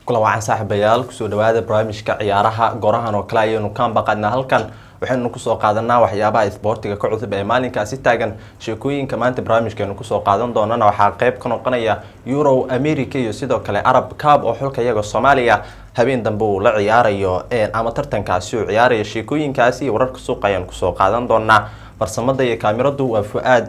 kula wacan saaxiibayaal kusoo dhawaada barnaamijka ciyaaraha gorahan oo kale ayaynu kaan baqadnaa halkan waxaynu kusoo qaadanaa waxyaabaha isboortiga ka cusub ee maalinkaasi taagan sheekooyinka maanta barnaamijkeenu kusoo qaadan doonana waxaa qayb ka noqonaya Euro America iyo sidoo kale Arab Cup oo xulka iyaga Soomaaliya habeen dambe uu la ciyaarayo ama tartankaasi uu ciyaarayo sheekooyinkaasi wararka suuqa ayaan kusoo qaadan doonaa farsamada iyo kaamiradu waa Fuad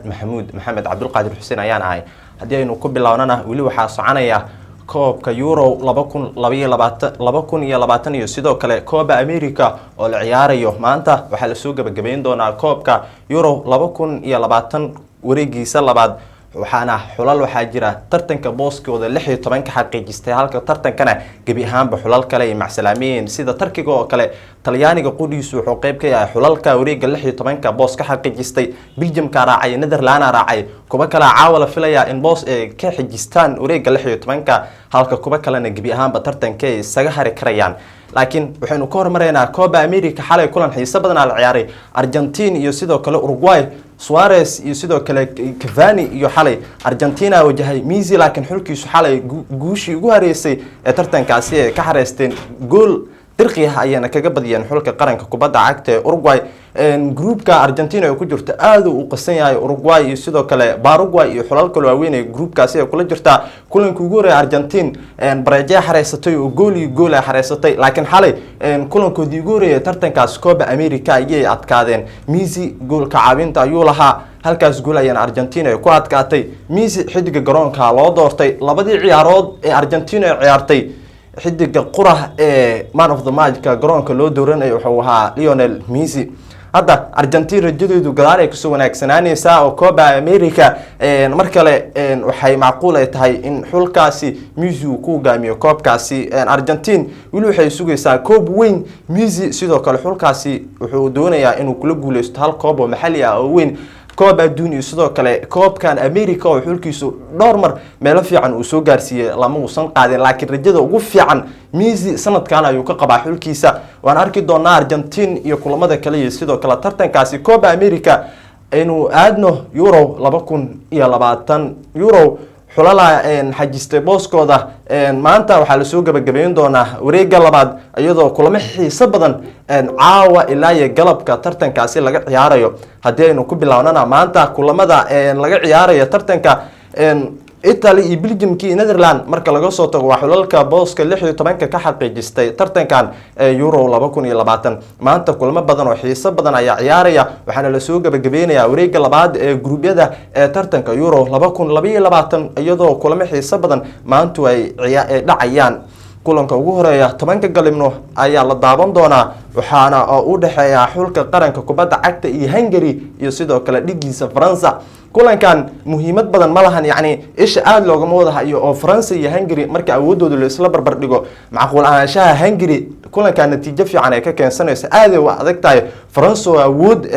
Maxamed Cabdulqaadir Xuseen ayaan ahay hadii aynu ku bilownana wali waxaa soconaya koobka Euro 2020 iyo sidoo kale Copa America oo la ciyaarayo maanta waxa la soo gabagabeyn doonaa koobka Euro 2020 wareegiisa labaad waxaana xulal waxaa jira tartanka booskooda 16 ka xaqiijistay halka tartankana gabi ahaanba xulal kale ay macsalaameeyeen sida Turkiga oo kale Talyaaniga qodiisu wuxuu qayb ka yahay xulalka wareega 16 ka boos ka xaqiijistay Belgium ka raacay Netherlands raacay kuba kale caawala filaya in boos ay ka xijistaan wareega 16 ka halka kuba kalena gabi ahaanba tartanka ay isaga hari karayaan laakiin waxaynu ka hormareynaa Copa America xalay kulan xiiso badan la ciyaaray Argentina iyo sidoo kale Uruguay Suarez iyo sidoo kale Cavani iyo xalay Argentina wajahay Messi laakiin xulkiisu xalay guushii ugu hareysay ee tartankaasi ay ka xareysteen gool dirqiyaha ayana kaga badiyeen xulka qaranka kubadda cagta ee Uruguay groupka Argentina ay ku jirto aad u qasan yahay Uruguay iyo sidoo kale Paraguay iyo xulal kale waaweyn ee groupkaasi ay kula jirta kulanka ugu horeeyay Argentina bareeje xareysatay oo gool ay xareysatay laakiin xalay kulankoodii ugu horeeyay tartankaas Copa America ayay adkaadeen Messi goolka caawinta ayuu lahaa halkaas gool ayaan Argentina ay ku adkaatay Messi xidiga garoonka loo doortay labadii ciyaarood ee Argentina ay ciyaartay xidiga qurah ee man of the match ka garoonka loo dooranayo wuxuu ahaa Lionel Messi hadda Argentina rajadeedu gadaal ay kusoo wanaagsanaaneysay oo Copa America mar kale waxay macquul ay tahay in xulkaasi Messi uu ku hogaamiyo koobkaasi Argentina wili waxay sugaysaa koob weyn Messi sidoo kale xulkaasi wuxuu doonayaa inuu kula guuleysto hal koob oo maxalli ah oo weyn koob adduun iyo sidoo kale koobkan America oo xulkiisu dhowr mar meel fiican uu soo gaarsiiyay lama uusan qaadin laakiin rajada ugu fiican Messi sanadkan ayuu ka qabaa xulkiisa waan arki doonaa Argentina iyo kulamada kale iyo sidoo kale tartankaasi Copa America inuu aadno Euro 2020 Euro xulala xajistay booskooda maanta waxa la soo gabagabeyn doonaa wareega labaad iyadoo kulamo xiiso badan caawa ilaa iyo galabka tartankaasi laga ciyaarayo hadii aynu ku bilownana maanta kulamada laga ciyaarayo tartanka Italy iyo Belgium iyo Netherlands marka laga soo tago waa xulalka booska 16 ka xaqiijistay tartankan Euro 2020 maanta kulamo badan oo xiiso badan ayaa ciyaaraya waxaana la soo gabagabeynayaa wareega labaad ee gruubyada ee tartanka Euro 2020 iyadoo kulamo xiiso badan maanta ay dhacayaan kulanka ugu horeeya 10 galabnimo ayaa la daawan doonaa waxaana u dhaxeeya xulka qaranka kubadda cagta iyo Hungary iyo sidoo kale dhigiisa Faransa kulankan muhiimad badan ma lahan yani isha aad looga wadahayo oo Faransa iyo Hungary marka awoodoodu la isla barbar dhigo macquul ahaanshaha Hungary kulankan natiijo fiican ay ka keensanayso aad u adag tahay Faransa awood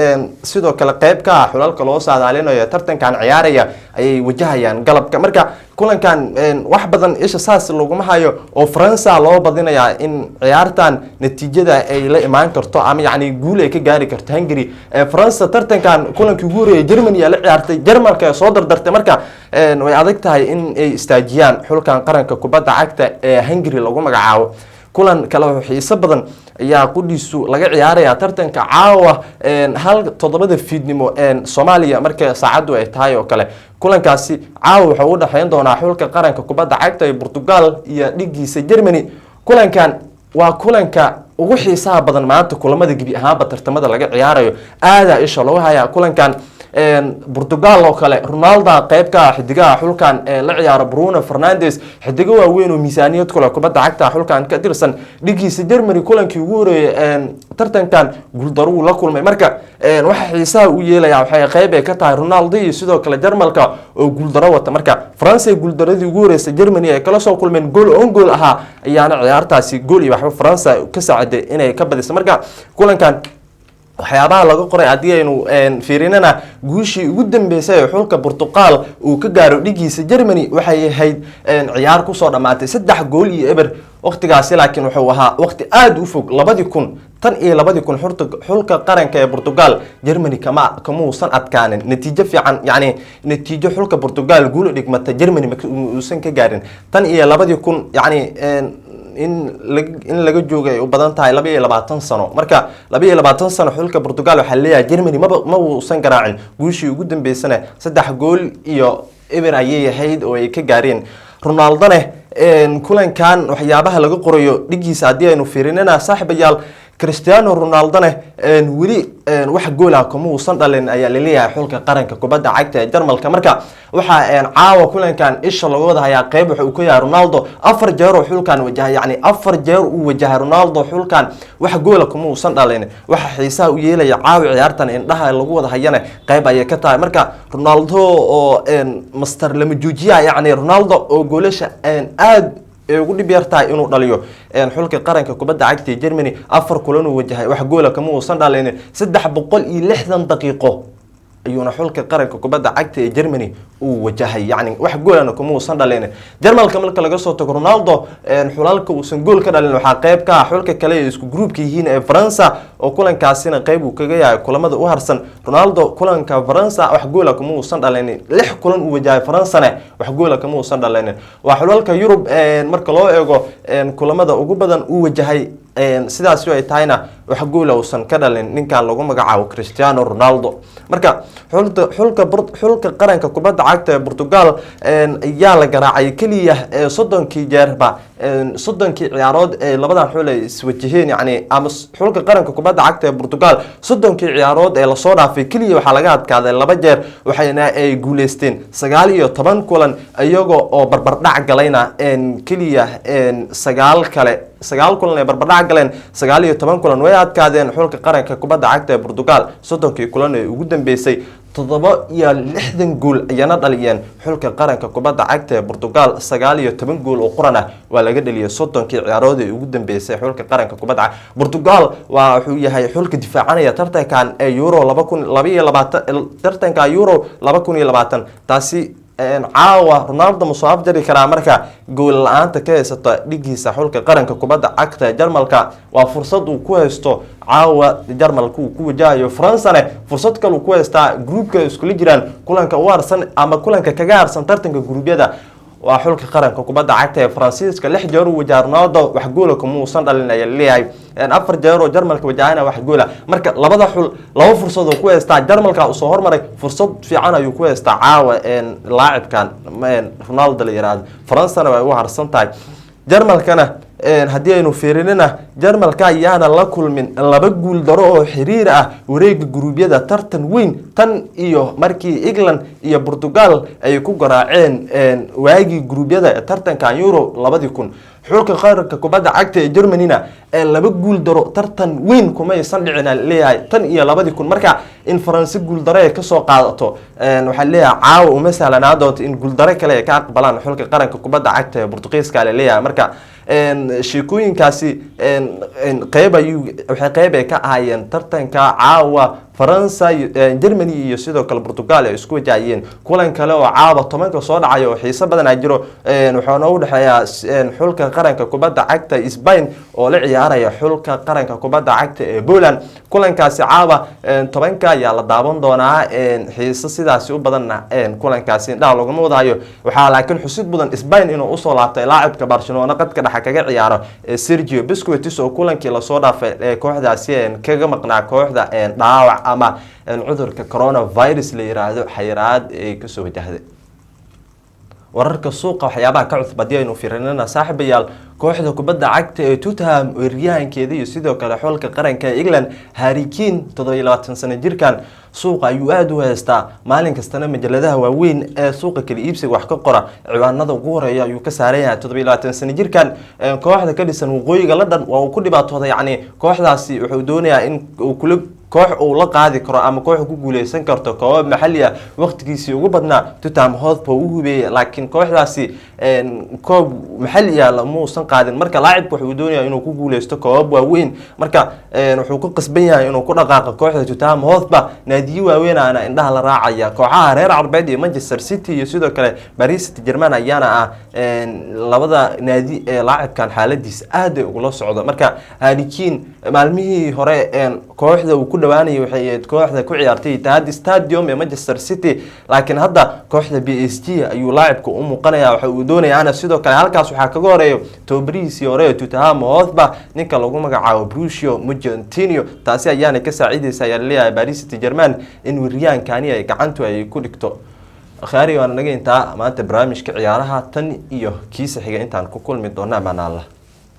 sidoo kale qayb ka xulalka loo saadaalinayo tartankan ciyaaraya ay wajahayaan galabka marka kulankan wax badan isha saas laguma hayo oo Faransa loo badinayaa in ciyaartan natiijada ay la imaan karto ama yani guul ay ka gaari karto Hungary Faransa tartankan kulankii ugu horeeyay Germany la ciyaartay Jarmalka soo dardartay marka way adag tahay in ay istaajiyaan xulkan qaranka kubadda cagta ee Hungary lagu magacaabo kulan kale oo xiiso badan ayaa qodiisu laga ciyaaraya tartanka caawa hal 7 fiidnimo Soomaaliya marka saacadu ay tahay oo kale kulankaasi caawa wuxuu u dhaxeyn doonaa xulka qaranka kubadda cagta ee Portugal iyo dhigiisa Germany kulankan waa kulanka ugu xiisaha badan maanta kulamada gibi ahaanba tartamada laga ciyaarayo aada isha loo haya kulankan Portugal oo kale Ronaldo qayb ka xidigaha xulkan la ciyaaro Bruno Fernandes xidiga waaweyn oo miisaaniyad kale kubadda cagta xulkan ka tirsan dhigiisa Germany kulankii ugu horeeyay tartankan guuldaro la kulmay marka waxa xiisaha u yeelaya waxay qayb ay ka tahay Ronaldo iyo sidoo kale Jarmalka oo guuldaro wata marka France guuldaradii ugu horeysay Germany ay kala soo kulmeen gool ahaa ayaana ciyaartaasi gool iyo waxba France ka saaciday inay ka badiso marka kulankan waxyaabaha laga qoray hadii aynu fiirinana guushii ugu dambeysay ee xulka Portugal uu ka gaaro dhigiisa Germany waxay ahayd ciyaar ku soo dhamaatay 3 gool iyo eber waqtigaasi laakiin wuxuu ahaa waqti aad u fog 2000 xulka qaranka ee Portugal Germany kama uusan adkaanin natiijo fiican yani natiijo xulka Portugal gool dhigmata Germany uusan ka gaarin 2000 yani in laga joogo ay u badan tahay 22 sano marka 22 sano xulka Portugal waxa leeyahay Germany ma uusan garaacin guushii ugu dambeysana 3 gool iyo eber ayay ahayd oo ay ka gaareen Ronaldo kulankan waxyaabaha laga qorayo dhigiisa hadii aynu fiirinana saaxiibayaal Cristiano Ronaldo wili wax gool ah kuma uusan dhalin ayaa la leeyahay xulka qaranka kubadda cagta ee Jarmalka marka waxa caawa kulankan isha lagu wada hayaa qayb waxa uu ka yahay Ronaldo 4 jeer oo xulkan wajahay yani 4 jeer uu wajahay Ronaldo xulkan wax gool ah kuma uusan dhalin waxa xiisaha u yeelaya caawa ciyaartan indhaha lagu wada hayana qayb ayay ka tahay marka Ronaldo oo master lama joojiya yani Ronaldo oo goolasha aad ugu dhib yartahay inuu dhaliyo xulka qaranka kubadda cagta ee Germany 4 kulan uu wajahay wax gool ah kama uusan dhalin 360 daqiiqo ayuuna xulka qaranka kubadda cagta ee Germany uu wajahay yani wax gool ah kama uusan dhalin Jarmalka marka laga soo tago Ronaldo xulalka uusan gool ka dhalin waxa qayb ka ah xulka kale ee isku groupka yihiin ee France oo kulankaasina qayb uu kaga yahay kulamada u harsan Ronaldo kulanka France wax gool ah kama uusan dhalin 6 kulan uu wajahay France wax gool ah kama uusan dhalin waa xulalka Europe marka loo eego kulamada ugu badan uu wajahay sidaas ay tahayna wax gool ah uusan ka dhalin ninka lagu magacaabo Cristiano Ronaldo marka xulka qaranka kubadda cagta ee Portugal ayaa la garaacay kaliya 30 jeerba 30 ciyaarood ee labadan xul ay iswajaheen yani ama xulka qaranka kubadda cagta ee Portugal 30 ciyaarood ee la soo dhaafay kaliya waxa laga adkaaday 2 jeer waxayna ay guuleysteen 19 kulan iyagoo oo barbar dhac galayna kaliya 9 kale 9 kulan ee barbar dhac galeen 19 kulan way adkaadeen xulka qaranka kubadda cagta ee Portugal 30 kulan ee ugu dambeysay 67 gool ayana dhaliyeen xulka qaranka kubadda cagta ee Portugal 19 gool oo qoran ah waa laga dhaliyay 30 ciyaarood ee ugu dambeysay xulka qaranka kubadda Portugal wuxuu yahay xulka difaacanaya tartankan ee Euro 2022 tartanka Euro 2020 taasi caawa Ronaldo musaab jari kara marka gool la'aanta ka haysta dhigiisa xulka qaranka kubadda cagta Jarmalka waa fursad uu ku haysto caawa Jarmalku uu ku wajahayo France fursad kale uu ku haysta groupka isku jiraan kulanka u harsan ama kulanka kaga harsan tartanka gruubyada waa xulka qaranka kubadda cagta ee Faransiiska 6 jeer uu wajahay Ronaldo wax gool ah kuma uusan dhalin ayaa leeyahay 4 jeer oo Jarmalka wajahayna wax gool ah marka labada xul laba fursad oo ku haysta Jarmalka uu soo hormaray fursad fiican ayuu ku haysta caawa laacibkan Ronaldo la yiraahdo France way u harsan tahay Jarmalkana hadii aynu fiirinina Jarmalka ayaana la kulmin 2 guul daro oo xiriir ah wareega gruubyada tartan weyn tan iyo markii England iyo Portugal ay ku garaaceen waagi gruubyada tartanka Euro 2000 xulka qaranka kubadda cagta ee Germany-na 2 guul daro tartan weyn kuma aysan dhicin leeyahay tan iyo 2000 marka in France guul daro ay ka soo qaadato waxa leeyahay caawa uma sahlanaa doonto in guul daro kale ay ka aqbalaan xulka qaranka kubadda cagta ee Portugiiska leeyahay marka sheekooyinkaasi waxay qayb ka ahaayeen tartanka caawa France Germany iyo sidoo kale Portugal ay isku wajahayeen kulan kale oo caawa 10 soo dhacay oo xiiso badan ay jiro waxaana u dhaxeeya xulka qaranka kubadda cagta Spain oo la ciyaaraya xulka qaranka kubadda cagta ee Poland kulankaasi caawa 10 ayaa la daawan doonaa xiiso sidaas u badanna kulankaasi indhaha lagu wadayo waxa laakiin xusid badan Spain inuu u soo laabtay laacibka Barcelona qadka dhexe kaga ciyaaro Sergio Busquets oo kulankii la soo dhaafay kooxdaasi kaga maqnaa kooxda dhaawac ama cudurka coronavirus la yiraahdo xayiraad ay ka soo wajahday wararka suuqa waxyaabaha ka cusub hadii aynu fiirinana saaxiibayaal kooxda kubadda cagta ee Tottenham weeraryahankeeda iyo sidoo kale xulka qaranka England Harry Kane 27 sano jirkan suuqa ayuu aad u haystaa maalin kastana majaladaha waaweyn ee suuqa kala iibsiga wax ka qora ciwaanada ugu horeeya ayuu ka saareeyaa 27 sano jirkan kooxda ka dhisan waqooyiga London waa uu ku dhibaatooday yani kooxdaasi wuxuu doonayaa in uu kula koox uu la qaadi karo ama koox ku guuleysan karto koob maxalli ah waqtigiisii ugu badnaa Tottenham Hotspur uu hubiyay laakiin kooxdaasi koob maxalli ah lama uusan qaadin marka laacibku wuxuu doonayaa inuu ku guuleysto koob waaweyn marka wuxuu ku qasban yahay inuu ku dhaqaaqo kooxda Tottenham Hotspur naadiyo waaweyn ana indhaha la raacaya kooxaha reer Carbeed iyo Manchester City iyo sidoo kale Paris Saint-Germain ayaana labada naadi ee laacibkan xaaladiisa aad ugu la socdo marka Harry Kane maalmihii hore kooxda uu ku dhawaanayay waxay kooxda ku ciyaartay Etihad Stadium ee Manchester City laakiin hadda kooxda PSG ayuu laacibku u muuqanayaa waxa uu doonayaa sidoo kale halkaas waxa kaga horeeyo tababarihiisii hore Tottenham Hotspur ninka lagu magacaabo Mauricio Pochettino taasi ayaana ka saacideysa ayaa leeyahay Paris Saint-Germain in weeraryahankani ay gacantu ay ku dhigto khayri waana naga intaa maanta barnaamijka ciyaaraha tan iyo kiisa xiga intaan ku kulmi doonaa manala